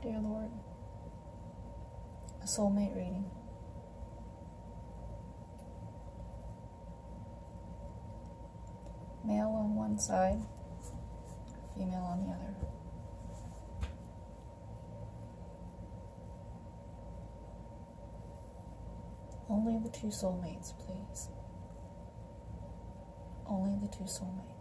Dear Lord, a soulmate reading. Male on one side, female on the other. Only the two soulmates, please. Only the two soulmates.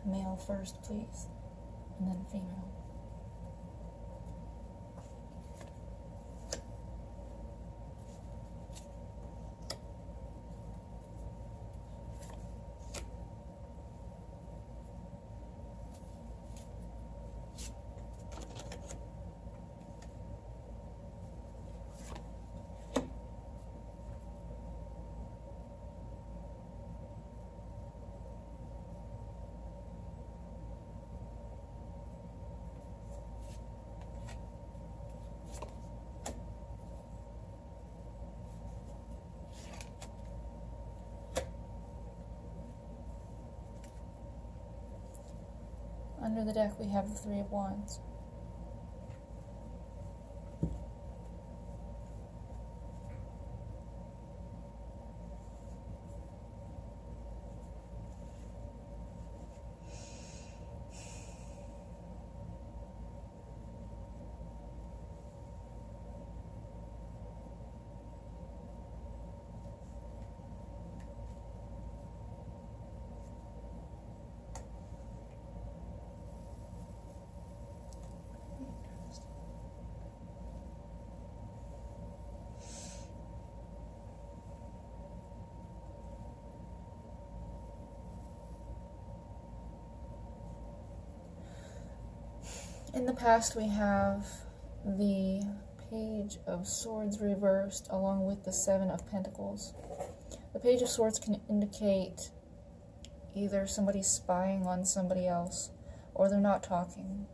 Male first, please, and then female. Under the deck we have the Three of Wands. In the past, we have the Page of Swords reversed along with the Seven of Pentacles. The Page of Swords can indicate either somebody spying on somebody else, or they're not talking,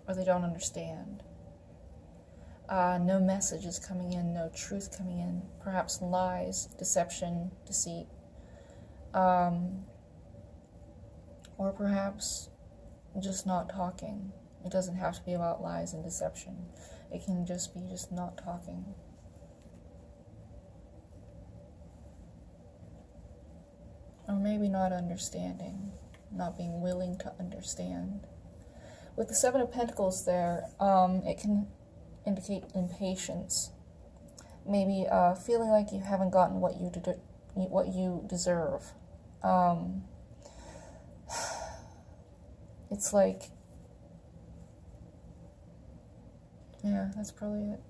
or they don't understand. No message is coming in, no truth coming in, perhaps lies, deception, deceit, or perhaps just not talking. It doesn't have to be about lies and deception. It can just be just not talking. Or maybe not understanding, not being willing to understand. With the Seven of Pentacles there, it can indicate impatience. Maybe feeling like you haven't gotten what you deserve. It's like, yeah, that's probably it.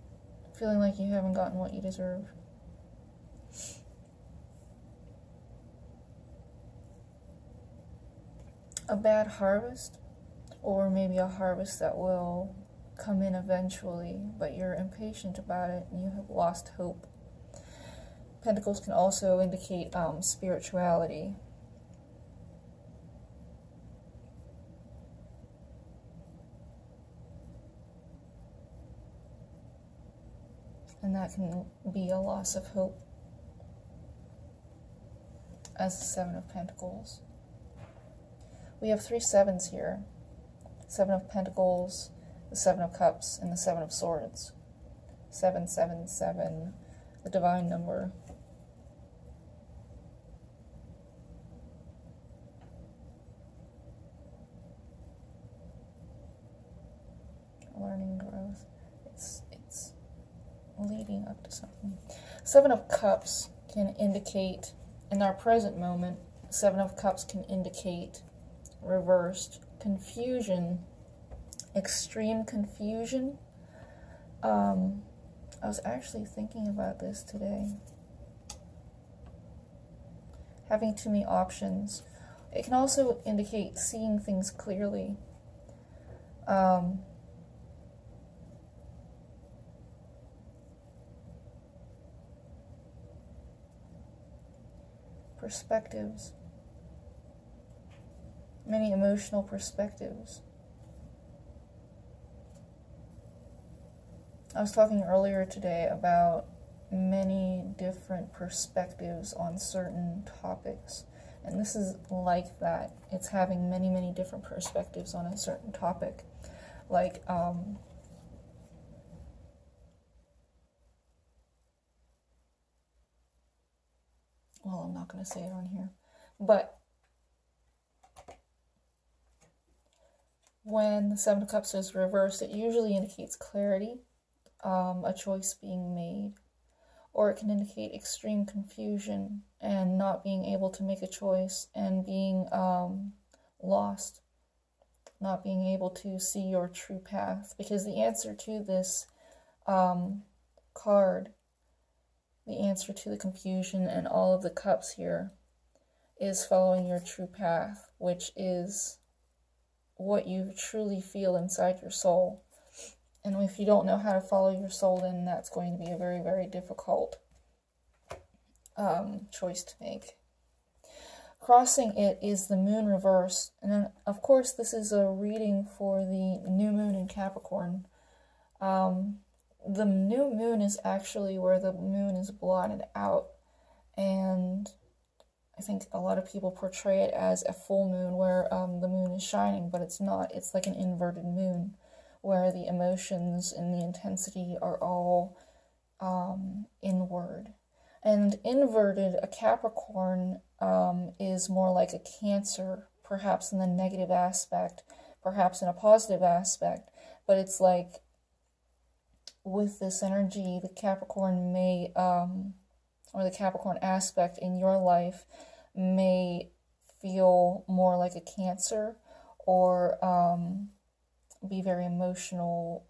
Feeling like you haven't gotten what you deserve. A bad harvest, or maybe a harvest that will come in eventually, but you're impatient about it and you have lost hope. Pentacles can also indicate spirituality. And that can be a loss of hope as the Seven of Pentacles. We have 3 sevens here. Seven of Pentacles, the Seven of Cups, and the Seven of Swords. 777, the divine number. Learning growth. It's leading up to something. Seven of Cups can indicate, in our present moment, Seven of Cups can indicate reversed confusion, extreme confusion, I was actually thinking about this today. Having too many options. It can also indicate seeing things clearly. Perspectives. Many emotional perspectives. I was talking earlier today about many different perspectives on certain topics, and this is like that. It's having many, many different perspectives on a certain topic. Like, well, I'm not going to say it on here, but when the Seven of Cups is reversed, it usually indicates clarity, a choice being made, or it can indicate extreme confusion and not being able to make a choice and being lost, not being able to see your true path. Because the answer to this card, the answer to the confusion and all of the cups here, is following your true path, which is what you truly feel inside your soul. And if you don't know how to follow your soul, then that's going to be a very, very difficult choice to make. Crossing it is the moon reverse. And then, of course, this is a reading for the new moon in Capricorn. The new moon is actually where the moon is blotted out. And I think a lot of people portray it as a full moon where the moon is shining, but it's not. It's like an inverted moon, where the emotions and the intensity are all inward. And inverted, a Capricorn is more like a Cancer, perhaps in the negative aspect, perhaps in a positive aspect, but it's like with this energy, the Capricorn may, or the Capricorn aspect in your life may feel more like a Cancer, or be very emotional,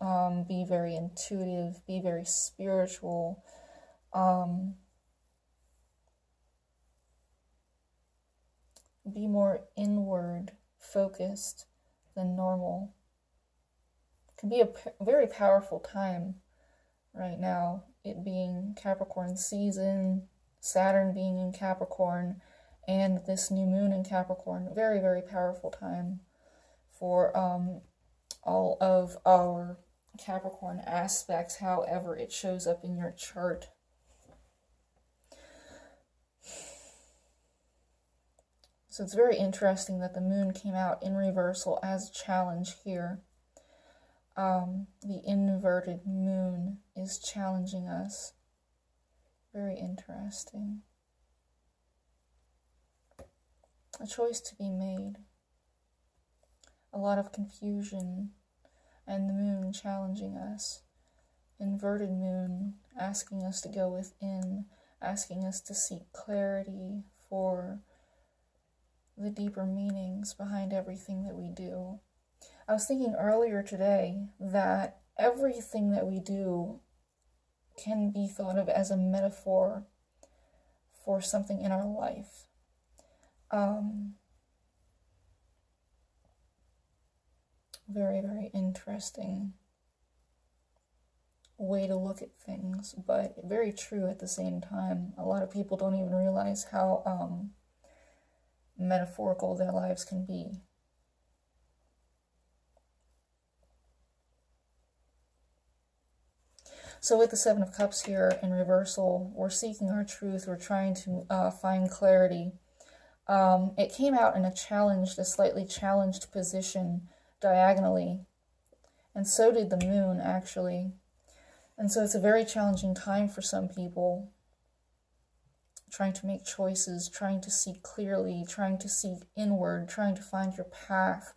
be very intuitive, be very spiritual, be more inward focused than normal. It can be a very powerful time right now, it being Capricorn season, Saturn being in Capricorn, and this new moon in Capricorn. Very, very powerful time for all of our Capricorn aspects, however it shows up in your chart. So it's very interesting that the moon came out in reversal as a challenge here. The inverted moon is challenging us. Very interesting. A choice to be made. A lot of confusion, and the moon challenging us. Inverted moon asking us to go within, asking us to seek clarity for the deeper meanings behind everything that we do. I was thinking earlier today that everything that we do can be thought of as a metaphor for something in our life. Very, very interesting way to look at things, but very true at the same time. A lot of people don't even realize how metaphorical their lives can be. So with the Seven of Cups here in reversal, we're seeking our truth. We're trying to find clarity. It came out in a slightly challenged position diagonally, and so did the moon actually. And so it's a very challenging time for some people, trying to make choices, trying to see clearly, trying to see inward, trying to find your path,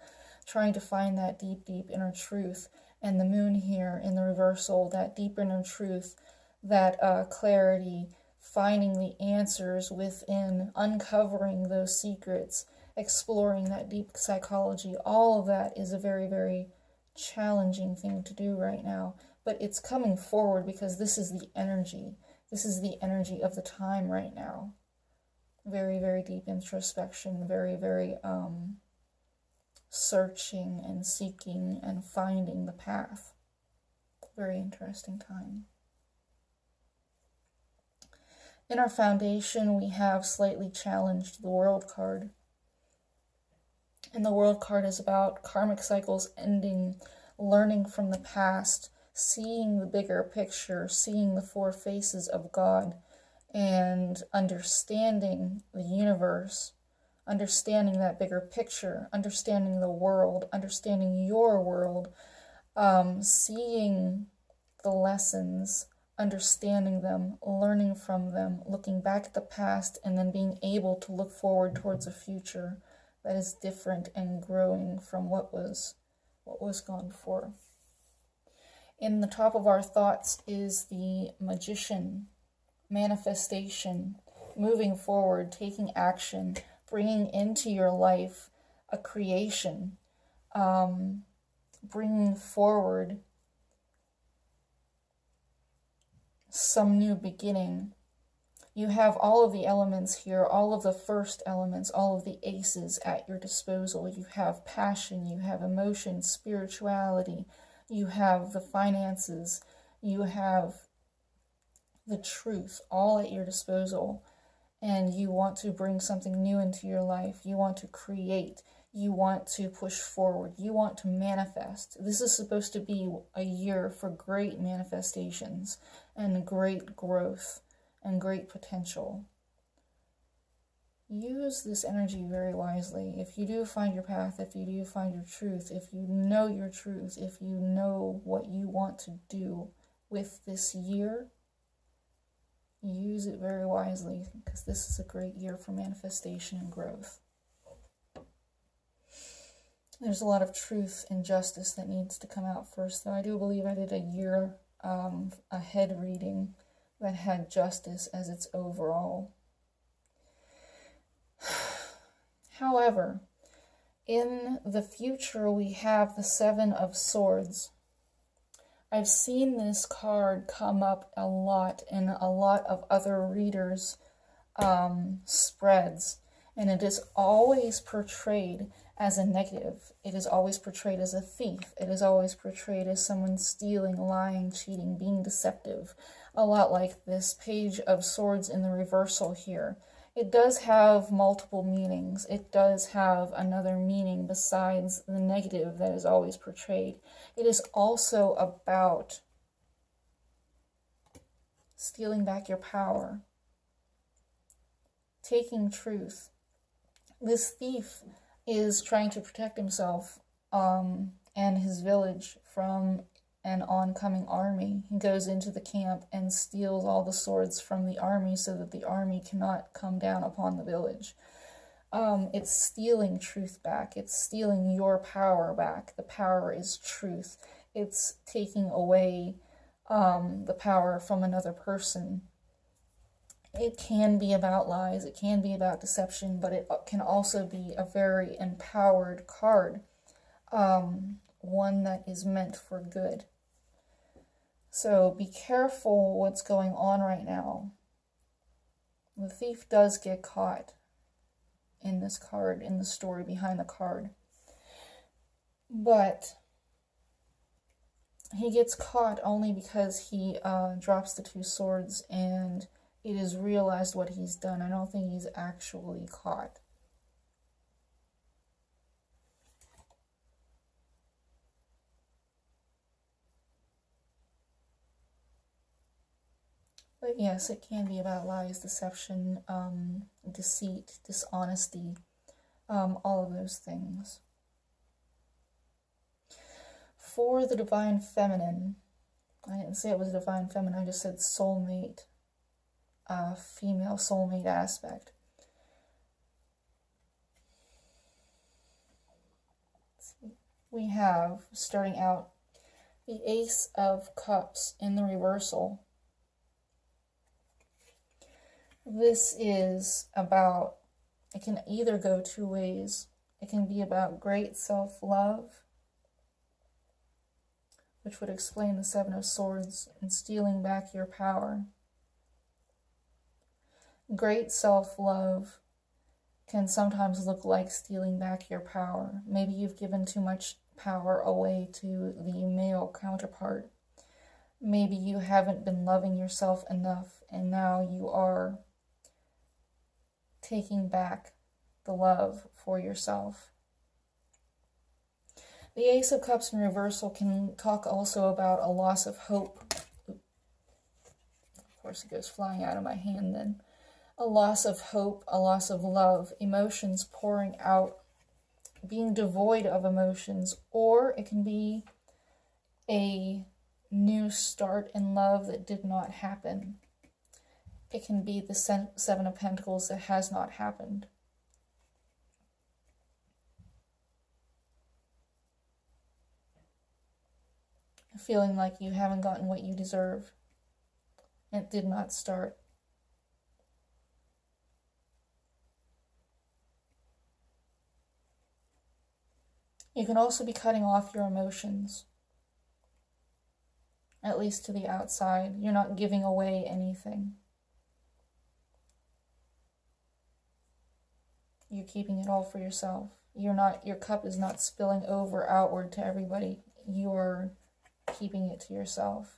trying to find that deep, deep inner truth. And the moon here in the reversal, that deep inner truth, that clarity, finding the answers within, uncovering those secrets, exploring that deep psychology, all of that is a very, very challenging thing to do right now. but it's coming forward because this is the energy. This is the energy of the time right now. Very, very deep introspection, very, very searching and seeking and finding the path. Very interesting time. In our foundation, we have slightly challenged the World card. And the World card is about karmic cycles ending, learning from the past, seeing the bigger picture, seeing the four faces of God, and understanding the universe, understanding that bigger picture, understanding the world, understanding your world, seeing the lessons, understanding them, learning from them, looking back at the past, and then being able to look forward towards a future that is different and growing from what was gone before. In the top of our thoughts is the Magician, manifestation, moving forward, taking action, bringing into your life a creation, bringing forward some new beginning. You have all of the elements here, all of the first elements, all of the aces at your disposal. You have passion, you have emotion, spirituality, you have the finances, you have the truth, all at your disposal. And you want to bring something new into your life. You want to create. You want to push forward. You want to manifest. This is supposed to be a year for great manifestations and great growth and great potential. Use this energy very wisely. If you do find your path, if you do find your truth, if you know your truth, if you know what you want to do with this year, use it very wisely, because this is a great year for manifestation and growth. There's a lot of truth and justice that needs to come out first, though. I do believe I did a year ahead reading that had justice as its overall. However, in the future, we have the Seven of Swords. I've seen this card come up a lot in a lot of other readers' spreads, and it is always portrayed as a negative. It is always portrayed as a thief. It is always portrayed as someone stealing, lying, cheating, being deceptive. A lot like this Page of Swords in the reversal here. It does have multiple meanings. It does have another meaning besides the negative that is always portrayed. It is also about stealing back your power, taking truth. This thief is trying to protect himself and his village from an oncoming army. He goes into the camp and steals all the swords from the army so that the army cannot come down upon the village. It's stealing truth back. It's stealing your power back. The power is truth. It's taking away the power from another person. It can be about lies. It can be about deception, but it can also be a very empowered card. One that is meant for good. So be careful what's going on right now. The thief does get caught in this card, in the story behind the card. But he gets caught only because he drops the two swords and it is realized what he's done. I don't think he's actually caught. But yes, it can be about lies, deception, deceit, dishonesty, all of those things. For the Divine Feminine, I didn't say it was Divine Feminine, I just said soulmate, female soulmate aspect. We have, starting out, the Ace of Cups in the reversal. This is about, it can either go two ways. It can be about great self-love, which would explain the Seven of Swords and stealing back your power. Great self-love can sometimes look like stealing back your power. Maybe you've given too much power away to the male counterpart. Maybe you haven't been loving yourself enough, and now you are taking back the love for yourself. The Ace of Cups in reversal can talk also about a loss of hope. Of course, it goes flying out of my hand then. A loss of hope, a loss of love, emotions pouring out, being devoid of emotions, or it can be a new start in love that did not happen. It can be the Seven of Pentacles that has not happened. Feeling like you haven't gotten what you deserve. It did not start. You can also be cutting off your emotions, at least to the outside. You're not giving away anything. You're keeping it all for yourself. Your cup is not spilling over outward to everybody. You're keeping it to yourself.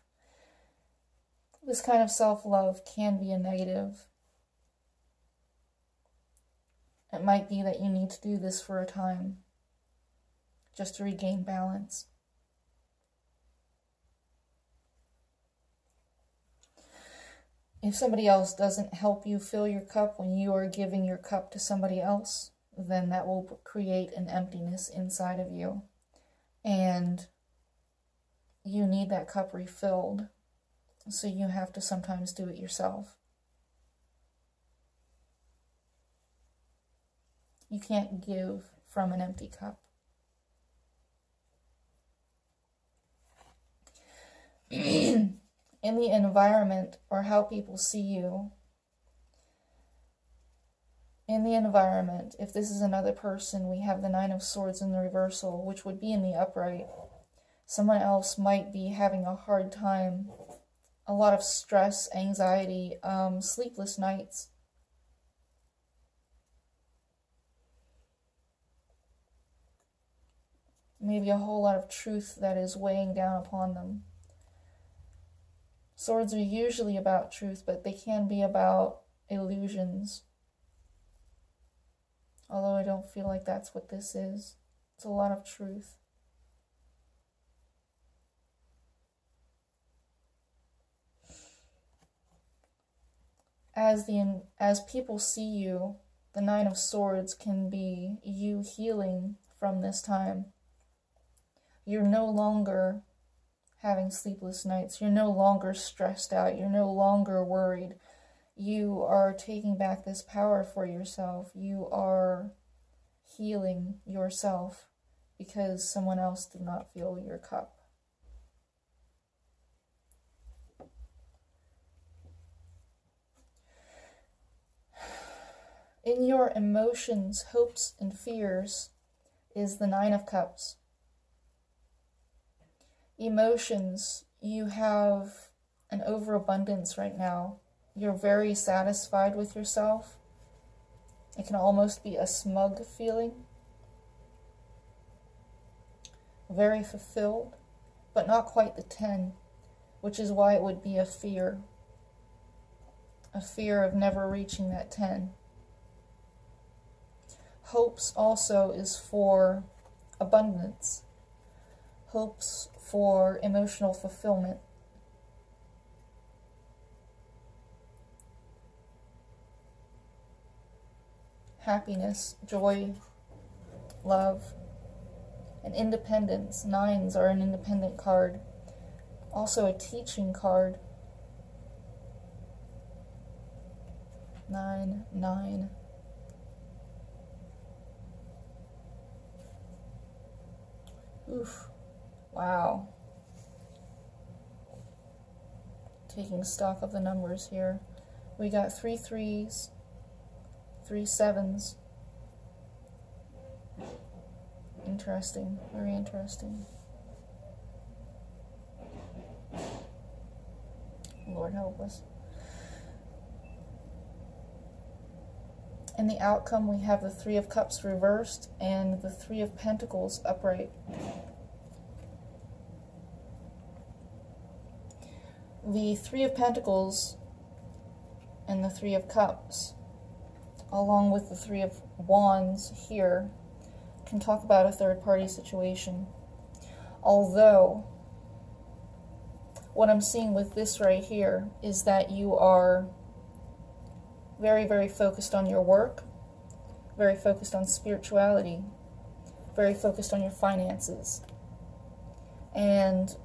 This kind of self-love can be a negative. It might be that you need to do this for a time, just to regain balance. If somebody else doesn't help you fill your cup when you are giving your cup to somebody else, then that will create an emptiness inside of you. And you need that cup refilled, so you have to sometimes do it yourself. You can't give from an empty cup. In the environment, or how people see you, in the environment, if this is another person, we have the Nine of Swords in the reversal, which would be in the upright. Someone else might be having a hard time, a lot of stress, anxiety, sleepless nights. Maybe a whole lot of truth that is weighing down upon them. Swords are usually about truth, but they can be about illusions. Although I don't feel like that's what this is. It's a lot of truth. As people see you, the Nine of Swords can be you healing from this time. You're no longer having sleepless nights. You're no longer stressed out. You're no longer worried. You are taking back this power for yourself. You are healing yourself because someone else did not fill your cup. In your emotions, hopes, and fears is the Nine of Cups. Emotions, you have an overabundance right now. You're very satisfied with yourself. It can almost be a smug feeling. Very fulfilled, but not quite the 10, which is why it would be a fear. A fear of never reaching that 10. Hopes also is for abundance. Hopes for emotional fulfillment. Happiness, joy, love, and independence. Nines are an independent card. Also a teaching card. 9, 9. Oof. Wow. Taking stock of the numbers here. We got 3 3s, 3 7s. Interesting. Very interesting. Lord help us. In the outcome, we have the Three of Cups reversed and the Three of Pentacles upright. The Three of Pentacles and the Three of Cups, along with the Three of Wands here, can talk about a third-party situation. Although, what I'm seeing with this right here is that you are very, very focused on your work, very focused on spirituality, very focused on your finances, and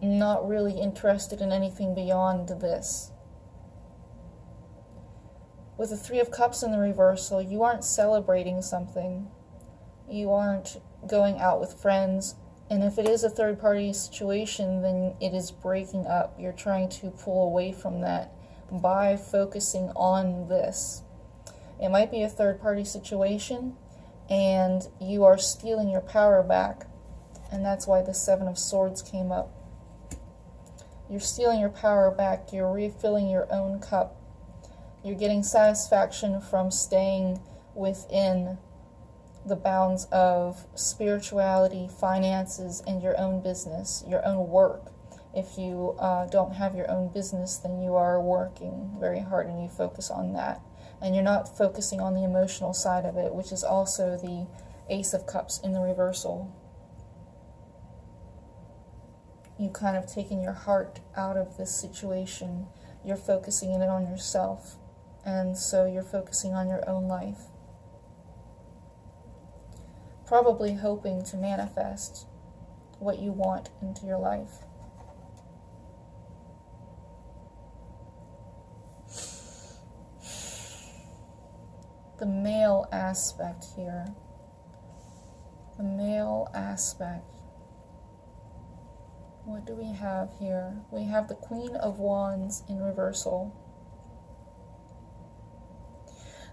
not really interested in anything beyond this. With the Three of Cups in the reversal, you aren't celebrating something. You aren't going out with friends. And if it is a third-party situation, then it is breaking up. You're trying to pull away from that by focusing on this. It might be a third-party situation, and you are stealing your power back. And that's why the Seven of Swords came up. You're stealing your power back. You're refilling your own cup. You're getting satisfaction from staying within the bounds of spirituality, finances, and your own business, your own work. If you don't have your own business, then you are working very hard and you focus on that. And you're not focusing on the emotional side of it, which is also the Ace of Cups in the reversal. You kind of taken your heart out of this situation. You're focusing it on yourself. And so you're focusing on your own life. Probably hoping to manifest what you want into your life. The male aspect here. The male aspect. What do we have here? We have the Queen of Wands in reversal.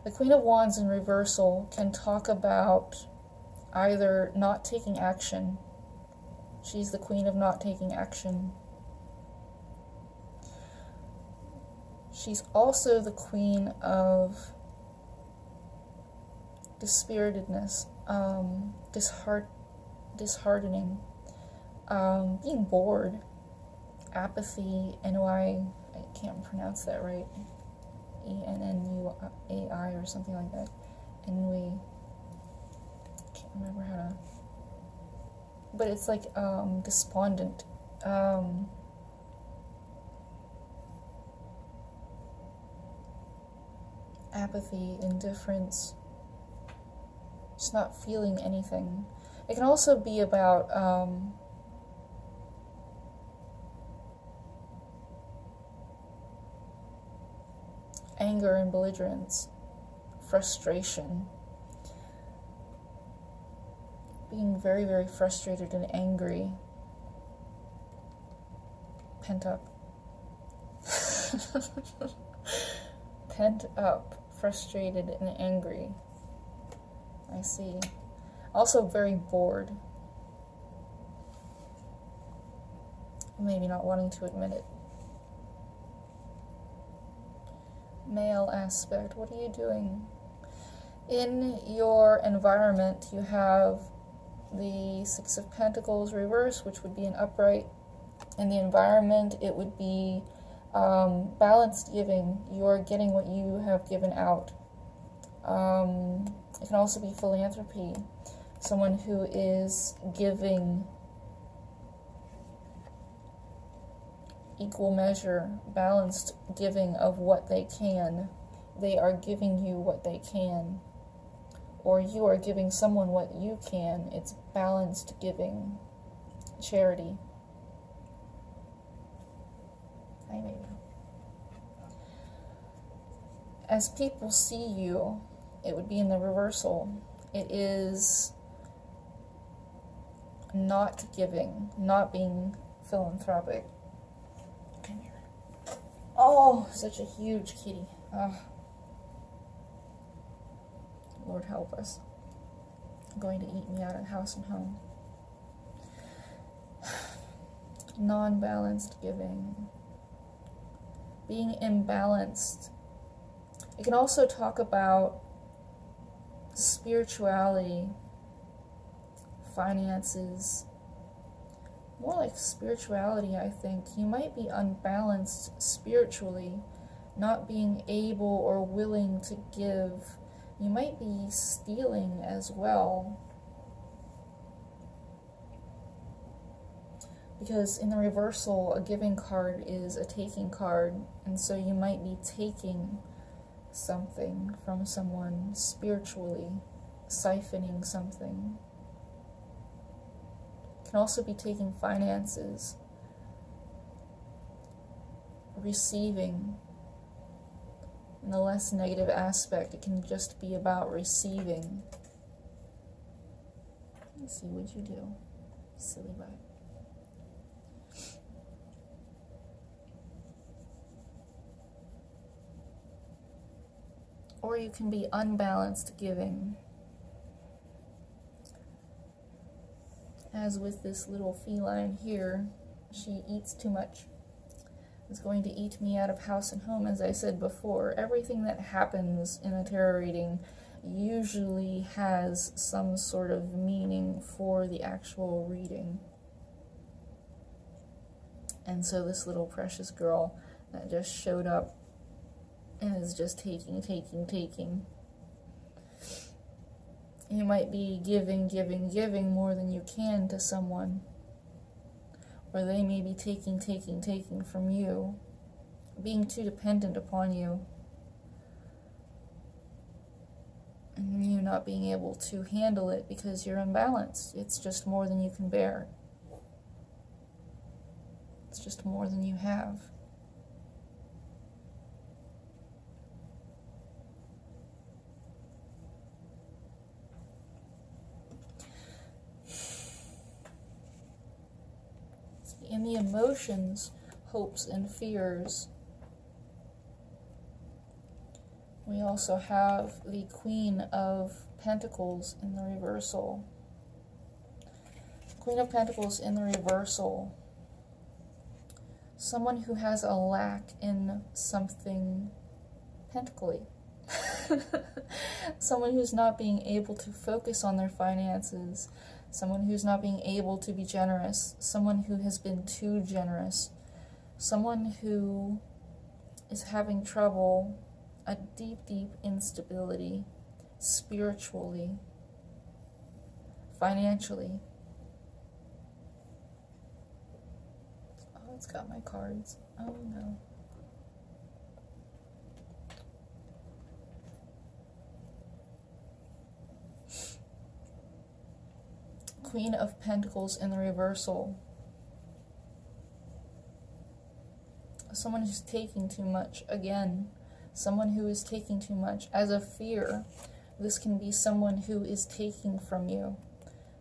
The Queen of Wands in reversal can talk about either not taking action. She's the queen of not taking action. She's also the queen of dispiritedness, disheartening, being bored, apathy, I can't pronounce that right, ENNUAI or something like that, ennui. Can't remember how to, but it's like despondent, apathy, indifference, just not feeling anything. It can also be about anger and belligerence, frustration, being very, very frustrated and angry, pent up. Pent up, frustrated and angry. I see. Also very bored. Maybe not wanting to admit it. Male aspect, what are you doing? In your environment, you have the Six of Pentacles reversed, which would be an upright. In the environment, it would be balanced giving. You are getting what you have given out. It can also be philanthropy. Someone who is giving equal measure, balanced giving of what they can. They are giving you what they can. Or you are giving someone what you can. It's balanced giving. Charity. I maybe. As people see you, it would be in the reversal. It is not giving, not being philanthropic. Come here. Oh, such a huge kitty. Lord help us. Going to eat me out of house and home. Non-balanced giving. being imbalanced. It can also talk about spirituality, finances, more like spirituality, I think. You might be unbalanced spiritually, not being able or willing to give. You might be stealing as well. Because in the reversal, a giving card is a taking card, and so you might be taking something from someone spiritually, siphoning something. Can also be taking finances, receiving. In the less negative aspect, it can just be about receiving. Let's see, what'd you do? Silly butt. Or you can be unbalanced giving. As with this little feline here, she eats too much. It's going to eat me out of house and home, as I said before. Everything that happens in a tarot reading usually has some sort of meaning for the actual reading. And so this little precious girl that just showed up and is just taking. You might be giving more than you can to someone. Or they may be taking from you, being too dependent upon you, and you not being able to handle it because you're imbalanced. It's just more than you can bear. It's just more than you have. In the emotions, hopes, and fears, we also have the Queen of Pentacles in the reversal. Queen of Pentacles in the reversal. Someone who has a lack in something pentacly. Someone who's not being able to focus on their finances. Someone who's not being able to be generous. Someone who has been too generous. Someone who is having trouble, a deep instability, spiritually, financially. Oh, it's got my cards. Oh no. Queen of Pentacles in the reversal. Someone who's taking too much. Again, someone who is taking too much. As a fear, this can be someone who is taking from you.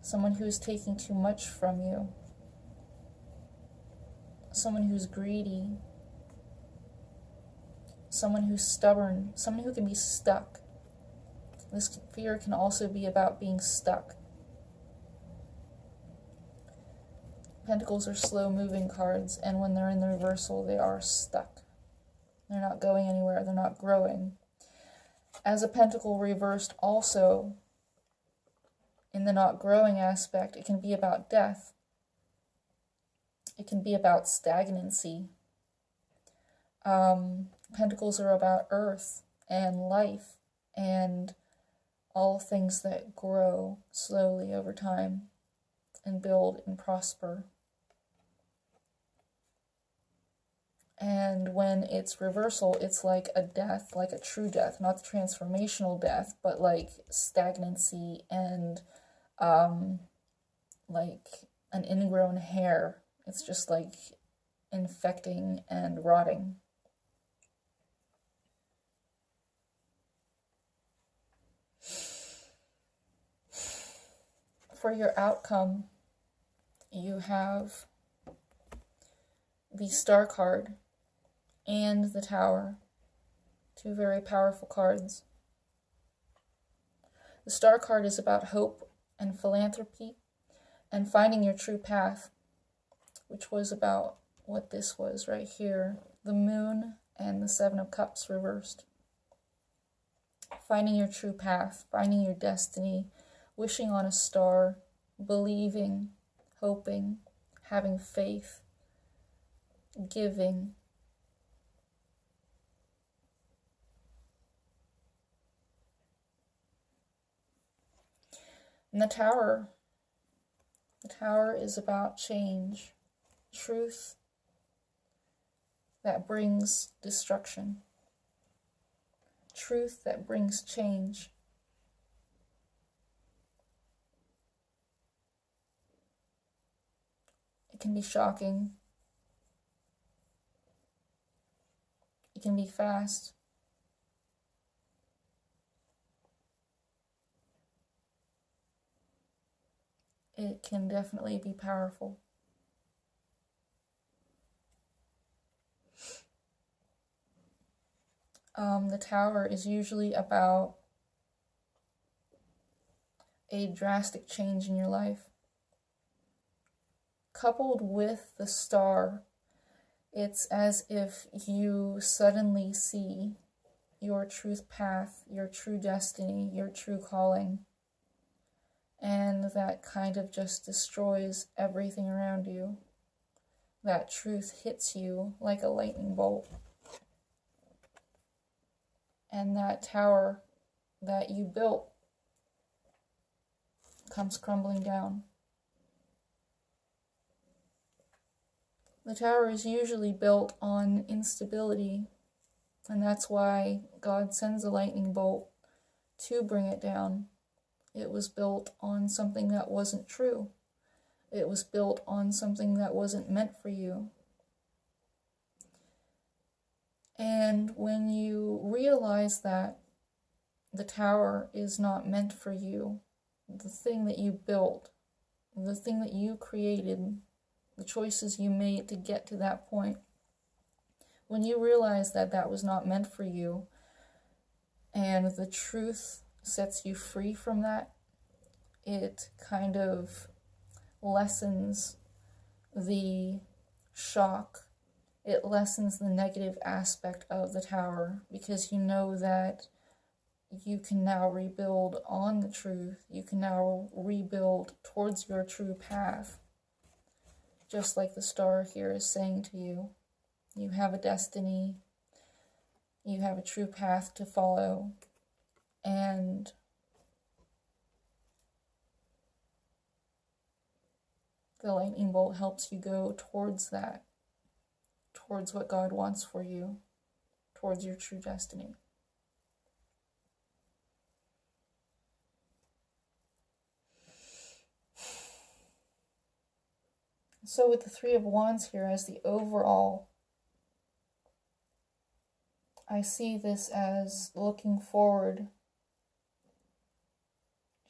Someone who is taking too much from you. Someone who's greedy. Someone who's stubborn. Someone who can be stuck. This fear can also be about being stuck. Pentacles are slow-moving cards, and when they're in the reversal, they are stuck. They're not going anywhere. They're not growing. As a pentacle reversed also, in the not growing aspect, it can be about death. It can be about stagnancy. Pentacles are about earth and life and all things that grow slowly over time and build and prosper. And when it's reversal, it's like a death, like a true death, not the transformational death, but like stagnancy and like an ingrown hair. It's just like infecting and rotting. For your outcome, you have the Star card and the Tower, two very powerful cards. The Star card is about hope and philanthropy and finding your true path, which was about what this was right here, the Moon and the Seven of Cups reversed. Finding your true path, finding your destiny, wishing on a star, believing, hoping, having faith, giving. And the Tower is about change, truth that brings destruction, truth that brings change. It can be shocking. It can be fast. It can definitely be powerful. The Tower is usually about a drastic change in your life. Coupled with the Star, it's as if you suddenly see your truth path, your true destiny, your true calling. And that kind of just destroys everything around you. That truth hits you like a lightning bolt. And that tower that you built comes crumbling down. The tower is usually built on instability, and that's why God sends a lightning bolt to bring it down. It was built on something that wasn't true. It was built on something that wasn't meant for you. And when you realize that the tower is not meant for you, the thing that you built, the thing that you created, the choices you made to get to that point, when you realize that that was not meant for you, and the truth sets you free from that, it kind of lessens the shock. It lessens the negative aspect of the tower, because you know that you can now rebuild on the truth. You can now rebuild towards your true path. Just like the star here is saying to you, you have a destiny, you have a true path to follow, and the lightning bolt helps you go towards that, towards what God wants for you, towards your true destiny. So with the Three of Wands here as the overall, I see this as looking forward.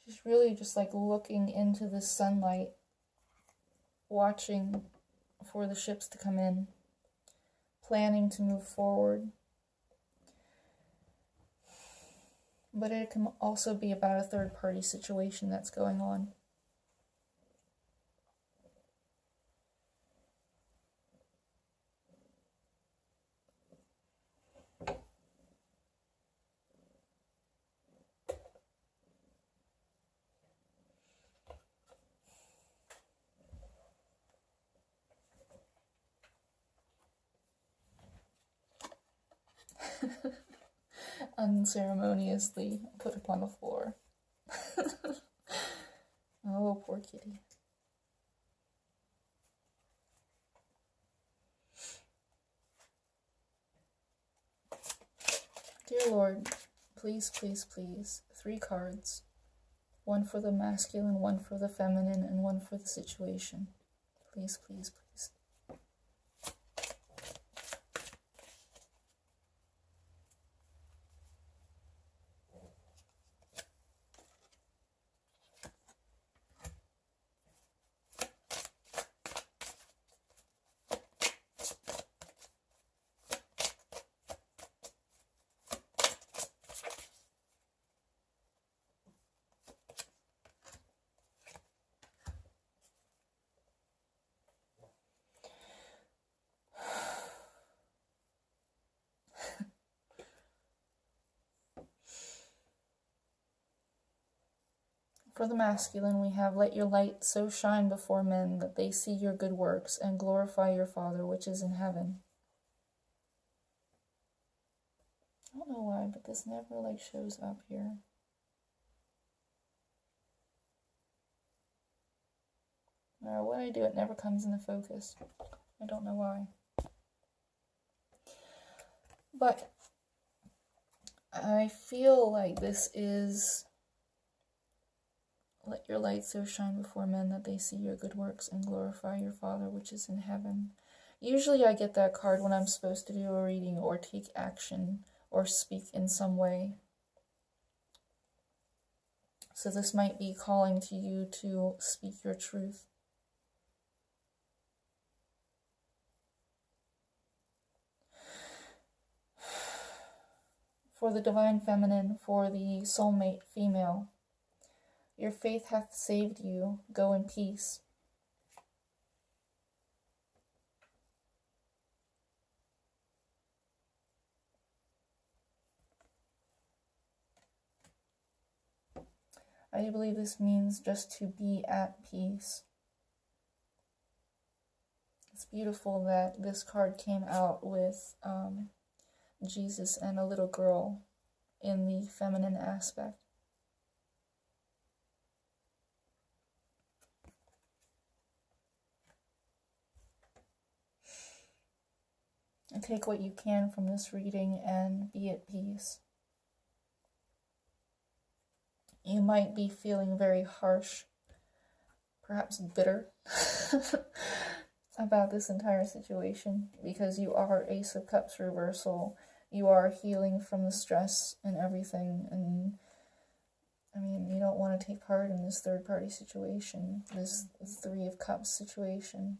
She's really just like looking into the sunlight, watching for the ships to come in, planning to move forward. But it can also be about a third-party situation that's going on. Unceremoniously put upon the floor. Oh, poor kitty. Dear Lord, please, please, please, 3 cards. 1 for the masculine, 1 for the feminine, and 1 for the situation. Please, please, please. For the masculine, we have, let your light so shine before men that they see your good works and glorify your Father which is in heaven. I don't know why, but this never like shows up here. No matter what I do, it never comes into focus. I don't know why. But I feel like this is, let your light so shine before men that they see your good works and glorify your Father which is in heaven. Usually I get that card when I'm supposed to do a reading or take action or speak in some way. So this might be calling to you to speak your truth. For the divine feminine, for the soulmate female, your faith hath saved you. Go in peace. I believe this means just to be at peace. It's beautiful that this card came out with Jesus and a little girl in the feminine aspect. And take what you can from this reading and be at peace. You might be feeling very harsh, perhaps bitter, about this entire situation, because you are Ace of Cups reversal. You are healing from the stress and everything, and I mean, you don't want to take part in this third-party situation, this Three of Cups situation.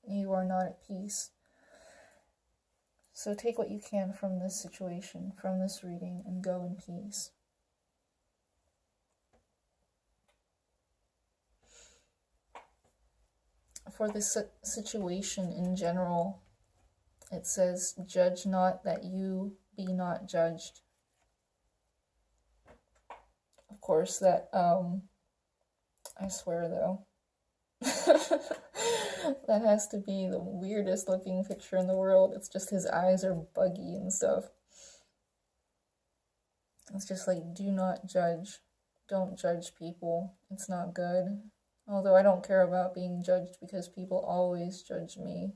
You are not at peace. So take what you can from this situation, from this reading, and go in peace. For this situation in general, it says, judge not that you be not judged. Of course, that, I swear though, that has to be the weirdest looking picture in the world. It's just his eyes are buggy and stuff. It's just like, do not judge. Don't judge people. It's not good. Although I don't care about being judged because people always judge me.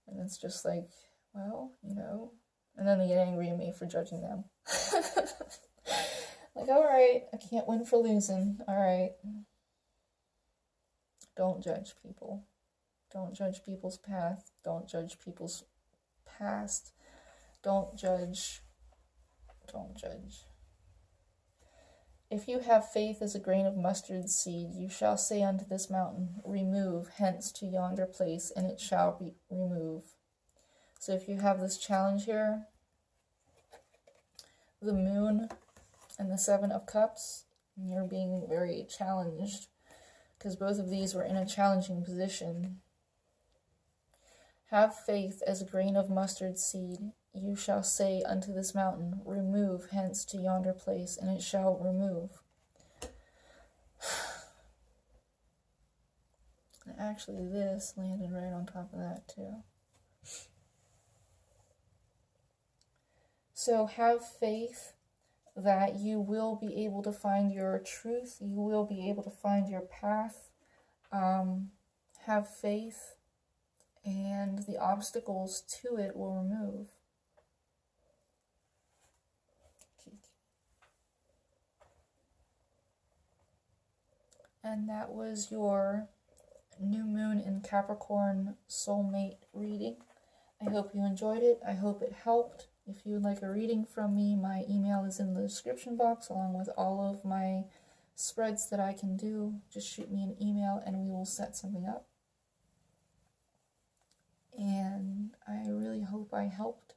And it's just like, well, you know. And then they get angry at me for judging them. Like, alright, I can't win for losing. Alright. Don't judge people. Don't judge people's path. Don't judge people's past. Don't judge. Don't judge. If you have faith as a grain of mustard seed, you shall say unto this mountain, remove hence to yonder place, and it shall be remove. So if you have this challenge here, the moon and the Seven of Cups, and you're being very challenged, because both of these were in a challenging position. Have faith as a grain of mustard seed. You shall say unto this mountain, remove hence to yonder place, and it shall remove. And actually, this landed right on top of that, too. So have faith that you will be able to find your truth. You will be able to find your path. Have faith, and the obstacles to it will remove. And that was your new moon in Capricorn soulmate reading. I hope you enjoyed it. I hope it helped. If you would like a reading from me, my email is in the description box along with all of my spreads that I can do. Just shoot me an email and we will set something up. And I really hope I helped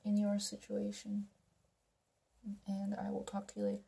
in your situation. And I will talk to you later.